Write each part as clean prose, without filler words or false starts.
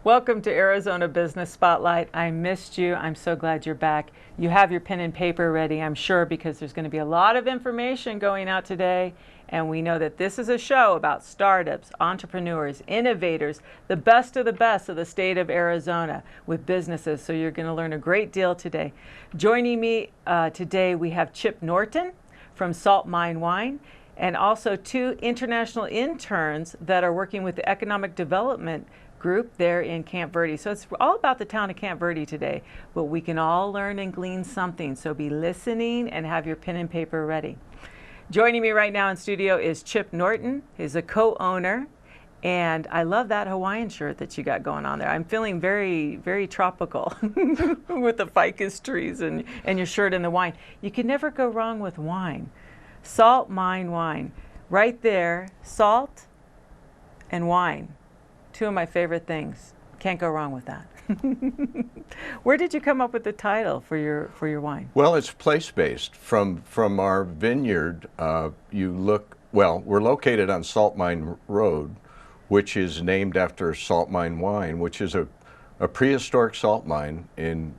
Welcome to Arizona Business Spotlight. I missed you. I'm so glad you're back. You have your pen and paper ready, I'm sure, because there's going to be a lot of information going out today. And we know that this is a show about startups, entrepreneurs, innovators, the best of the state of Arizona with businesses. So you're going to learn a great deal today. Joining me today, we have Chip Norton from Salt Mine Wine, and also two international interns that are working with the Economic Development Group there in Camp Verde. So it's all about the town of Camp Verde today, but we can all learn and glean something. So be listening and have your pen and paper ready. Joining me right now in studio is Chip Norton. He's a co-owner, and I love that Hawaiian shirt that you got going on there. I'm feeling very, very tropical with the ficus trees and your shirt and the wine. You can never go wrong with wine. Salt Mine Wine. Right there, salt and wine. Two of my favorite things. Can't go wrong with that. Where did you come up with the title for your wine? Well, it's place-based. From our vineyard, we're located on Salt Mine Road, which is named after Salt Mine Wine, which is a prehistoric salt mine in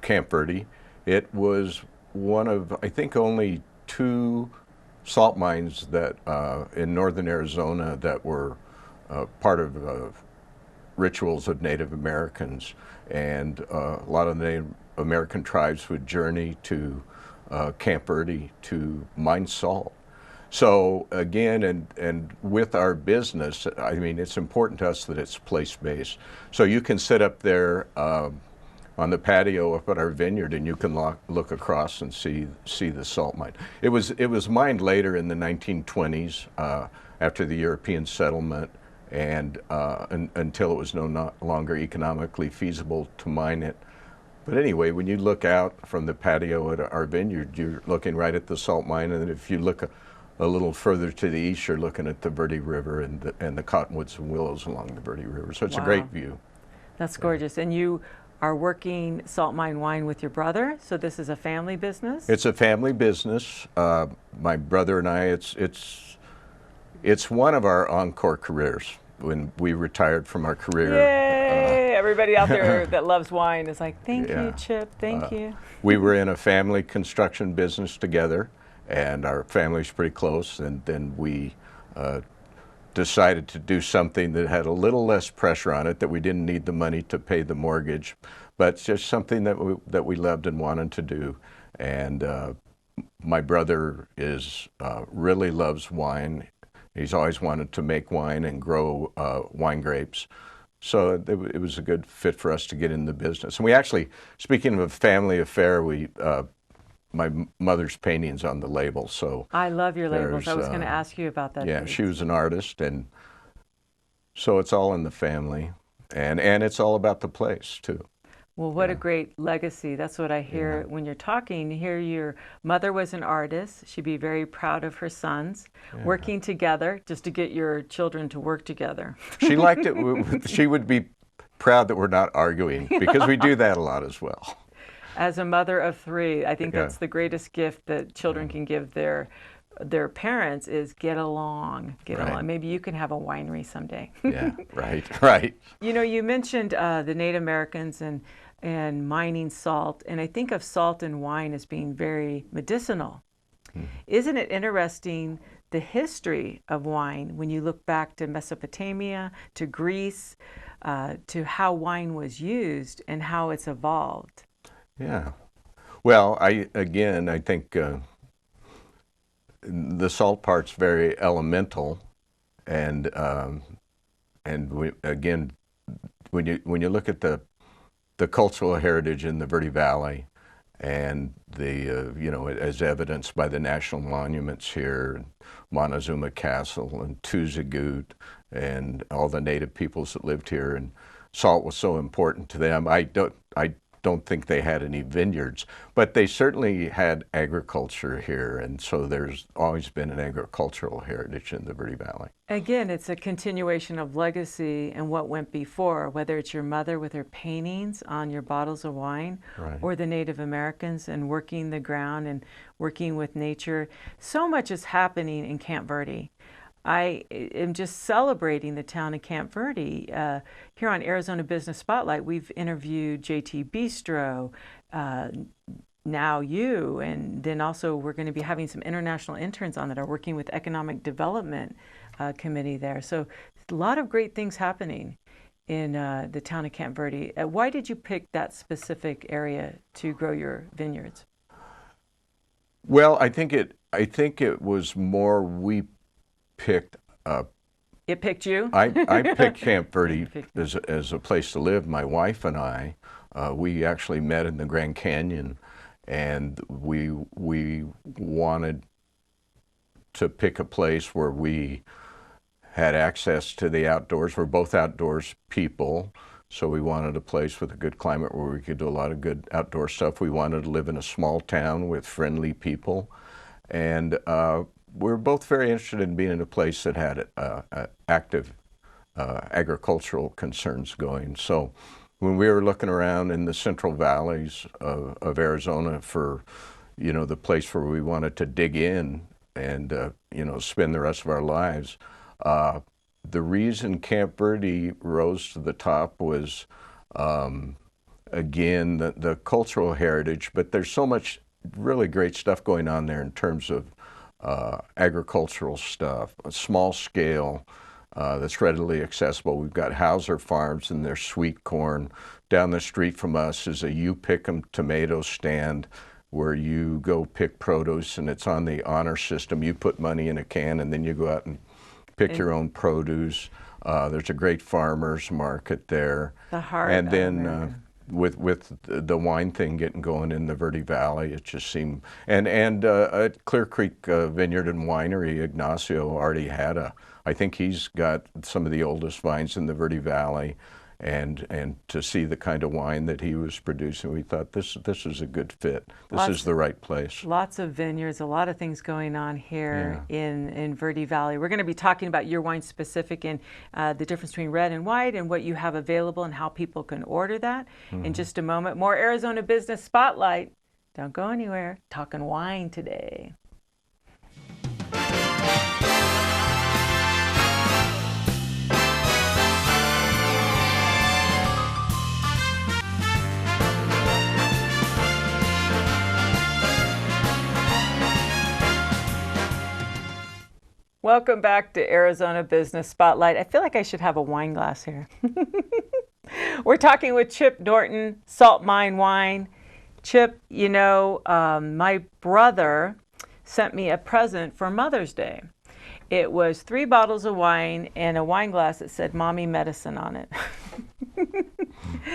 Camp Verde. It was one of, I think, only two salt mines that in northern Arizona that were part of rituals of Native Americans, and a lot of the Native American tribes would journey to Camp Verde to mine salt. So again, and with our business, I mean, it's important to us that it's place-based. So you can sit up there on the patio up at our vineyard, and you can look across and see the salt mine. It was mined later in the 1920s after the European settlement, and until it was no longer economically feasible to mine it. But anyway, when you look out from the patio at our vineyard, you're looking right at the salt mine, and if you look a little further to the east, you're looking at the Verde River and the cottonwoods and willows along the Verde River. So it's a great view. That's gorgeous. And you are working Salt Mine Wine with your brother, so this is a family business? It's a family business. My brother and I, it's one of our encore careers. When we retired from our career. Yay! Everybody out there that loves wine is like, thank you, Chip, thank you. We were in a family construction business together, and our family's pretty close, and then we decided to do something that had a little less pressure on it, that we didn't need the money to pay the mortgage, but just something that we loved and wanted to do. And my brother really loves wine. He's always wanted to make wine and grow wine grapes. So it was a good fit for us to get in the business. And we actually, speaking of a family affair, my mother's painting's on the label. So I love your labels. I was going to ask you about that. Yeah, she was an artist, and so it's all in the family. And it's all about the place, too. Well, what a great legacy. That's what I hear when you're talking. You hear your mother was an artist. She'd be very proud of her sons working together just to get your children to work together. She liked it. She would be proud that we're not arguing, because we do that a lot as well. As a mother of three, I think that's the greatest gift that children can give their parents is get along. Maybe you can have a winery someday. Yeah, right. You know, you mentioned the Native Americans and mining salt, and I think of salt and wine as being very medicinal. Isn't it interesting the history of wine when you look back to Mesopotamia, to Greece, to how wine was used and how it's evolved? Yeah. Well, I think the salt part's very elemental, and again, when you look at the cultural heritage in the Verde Valley, and as evidenced by the national monuments here, Montezuma Castle and Tuzagut, and all the native peoples that lived here, and salt was so important to them. I don't think they had any vineyards, but they certainly had agriculture here, and so there's always been an agricultural heritage in the Verde Valley. Again, it's a continuation of legacy and what went before, whether it's your mother with her paintings on your bottles of wine, or the Native Americans and working the ground and working with nature. So much is happening in Camp Verde. I am just celebrating the town of Camp Verde. Here on Arizona Business Spotlight, we've interviewed JT Bistro, now you, and then also we're going to be having some international interns on that are working with Economic Development Committee there. So a lot of great things happening in the town of Camp Verde. Why did you pick that specific area to grow your vineyards? Well, I think it was more we picked up. It picked you? I picked Camp Verde as a place to live. My wife and I, we actually met in the Grand Canyon, and we wanted to pick a place where we had access to the outdoors. We're both outdoors people, so we wanted a place with a good climate where we could do a lot of good outdoor stuff. We wanted to live in a small town with friendly people, and we're both very interested in being in a place that had active agricultural concerns going. So when we were looking around in the central valleys of Arizona for, the place where we wanted to dig in and, spend the rest of our lives, the reason Camp Verde rose to the top was, again, the cultural heritage, but there's so much really great stuff going on there in terms of agricultural stuff, a small scale that's readily accessible. We've got Hauser Farms and their sweet corn. Down the street from us is a You Pick 'em tomato stand where you go pick produce, and it's on the honor system. You put money in a can and then you go out and pick your own produce. There's a great farmers market there. The heart. And then with the wine thing getting going in the Verde Valley, it just seemed, and at Clear Creek Vineyard and Winery, Ignacio already had I think he's got some of the oldest vines in the Verde Valley, and to see the kind of wine that he was producing, we thought this is a good fit. This is the right place. Lots of vineyards, a lot of things going on here in Verde Valley. We're going to be talking about your wine specific and the difference between red and white and what you have available and how people can order that in just a moment. More Arizona Business Spotlight. Don't go anywhere. Talking wine today. Welcome back to Arizona Business Spotlight. I feel like I should have a wine glass here. We're talking with Chip Norton, Salt Mine Wine. Chip, my brother sent me a present for Mother's Day. It was 3 bottles of wine and a wine glass that said Mommy Medicine on it.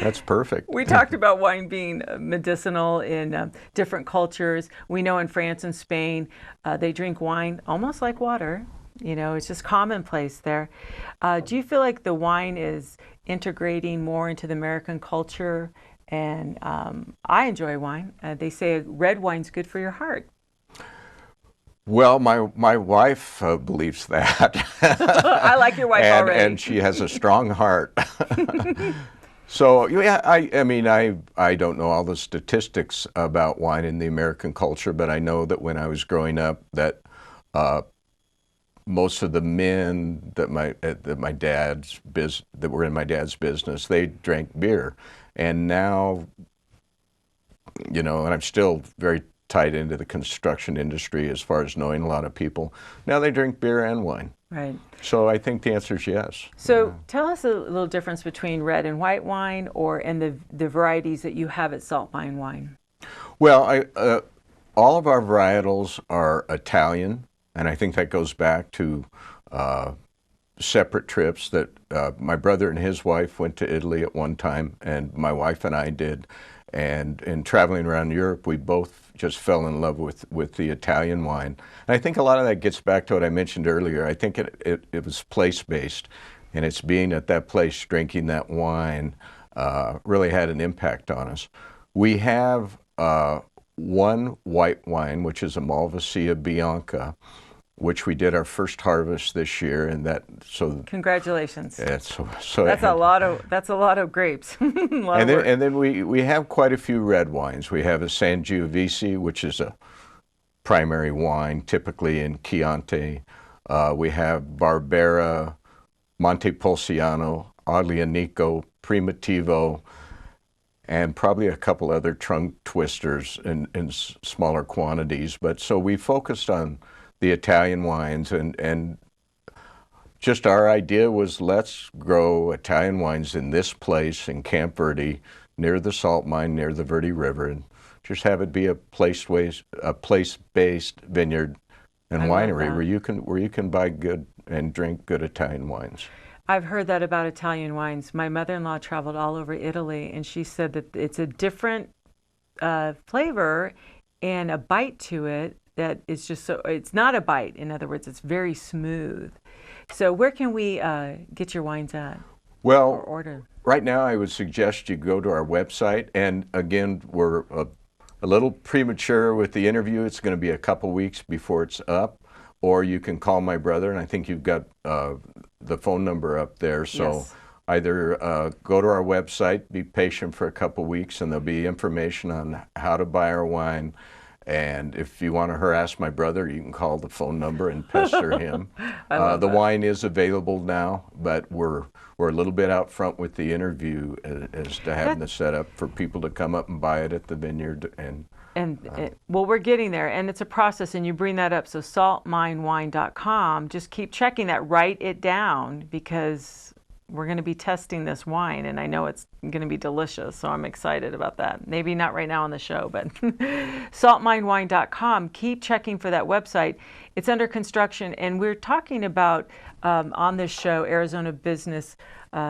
That's perfect. We talked about wine being medicinal in different cultures. We know in France and Spain, they drink wine almost like water. It's just commonplace there. Do you feel like the wine is integrating more into the American culture? And I enjoy wine. They say red wine's good for your heart. Well, my wife believes that. I like your wife already. And she has a strong heart. So yeah, I don't know all the statistics about wine in the American culture, but I know that when I was growing up, that most of the men that were in my dad's business, they drank beer, and now, and I'm still very tied into the construction industry as far as knowing a lot of people. Now they drink beer and wine. Right. So I think the answer is yes. So tell us a little difference between red and white wine, and the varieties that you have at Salt Mine Wine. Well, all of our varietals are Italian, and I think that goes back to separate trips that my brother and his wife went to Italy at one time, and my wife and I did. And in traveling around Europe, we both just fell in love with the Italian wine. And I think a lot of that gets back to what I mentioned earlier. I think it was place-based, and it's being at that place, drinking that wine, really had an impact on us. We have one white wine, which is a Malvasia Bianca, which we did our first harvest this year, and congratulations. That's a lot of grapes. And then we have quite a few red wines. We have a Sangiovese, which is a primary wine, typically in Chianti. We have Barbera, Montepulciano, Aglianico, Primitivo, and probably a couple other trunk twisters in smaller quantities. But so we focused on the Italian wines, and just our idea was, let's grow Italian wines in this place in Camp Verde, near the salt mine, near the Verde River, and just have it be a place-based vineyard and winery where you can buy good and drink good Italian wines. I've heard that about Italian wines. My mother-in-law traveled all over Italy, and she said that it's a different flavor and a bite to it that is just so, it's not a bite. In other words, it's very smooth. So where can we get your wines at? Well, or order? Right now I would suggest you go to our website. And again, we're a little premature with the interview. It's going to be a couple weeks before it's up. Or you can call my brother, and I think you've got the phone number up there. So yes. Either go to our website, be patient for a couple weeks, and there'll be information on how to buy our wine. And if you want to harass my brother, you can call the phone number and pester him. The wine is available now, but we're a little bit out front with the interview as to having the setup for people to come up and buy it at the vineyard. Well, we're getting there, and it's a process, and you bring that up. So saltminewine.com, just keep checking that, write it down, because we're going to be testing this wine, and I know it's going to be delicious, so I'm excited about that. Maybe not right now on the show, but saltminewine.com, keep checking for that website. It's under construction, and we're talking about, on this show, Arizona Business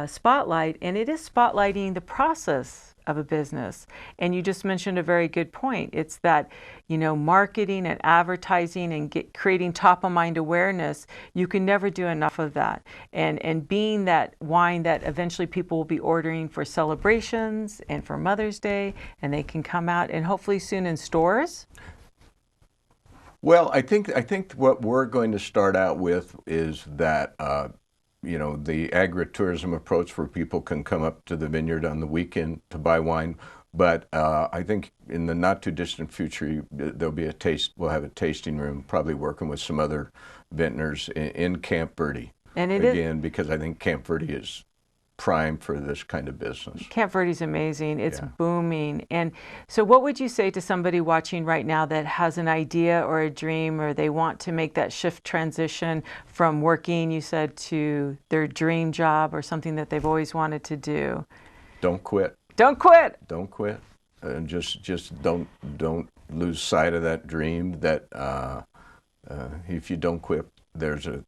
Spotlight, and it is spotlighting the process of a business. And you just mentioned a very good point. It's that, marketing and advertising and creating top of mind awareness, you can never do enough of that. And being that wine that eventually people will be ordering for celebrations and for Mother's Day, and they can come out and hopefully soon in stores. Well, I think what we're going to start out with is that the agritourism approach, where people can come up to the vineyard on the weekend to buy wine. But I think in the not too distant future, there'll be we'll have a tasting room, probably working with some other vintners in Camp Verde. And because I think Camp Verde is prime for this kind of business. Camp Verde's amazing. It's booming. And so what would you say to somebody watching right now that has an idea or a dream, or they want to make that shift transition from working, you said, to their dream job or something that they've always wanted to do? Don't quit. Don't quit. Don't quit. And just don't lose sight of that dream. That if you don't quit, there's a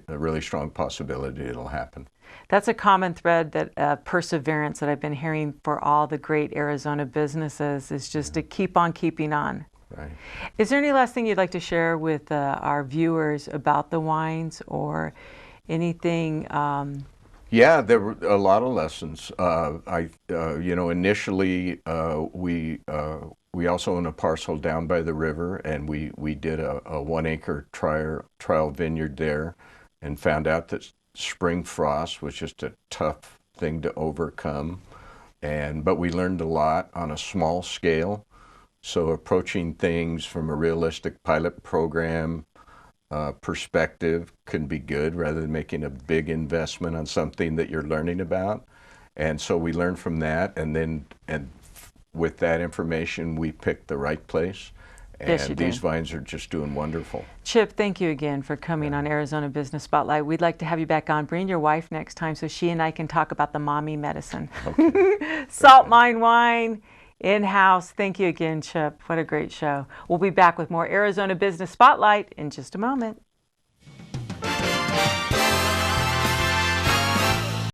really strong possibility it'll happen. That's a common thread, that perseverance that I've been hearing for all the great Arizona businesses, is just to keep on keeping on. Right. Is there any last thing you'd like to share with our viewers about the wines, or anything? Yeah, there were a lot of lessons. Initially we also own a parcel down by the river, and we did a 1 acre trial vineyard there, and found out that spring frost was just a tough thing to overcome. But we learned a lot on a small scale. So approaching things from a realistic pilot program perspective can be good, rather than making a big investment on something that you're learning about. And so we learned from that, and with that information, we picked the right place. And these vines are just doing wonderful. Chip, thank you again for coming on Arizona Business Spotlight. We'd like to have you back on. Bring your wife next time so she and I can talk about the mommy medicine. Okay. Salt Mine Wine, in-house. Thank you again, Chip. What a great show. We'll be back with more Arizona Business Spotlight in just a moment.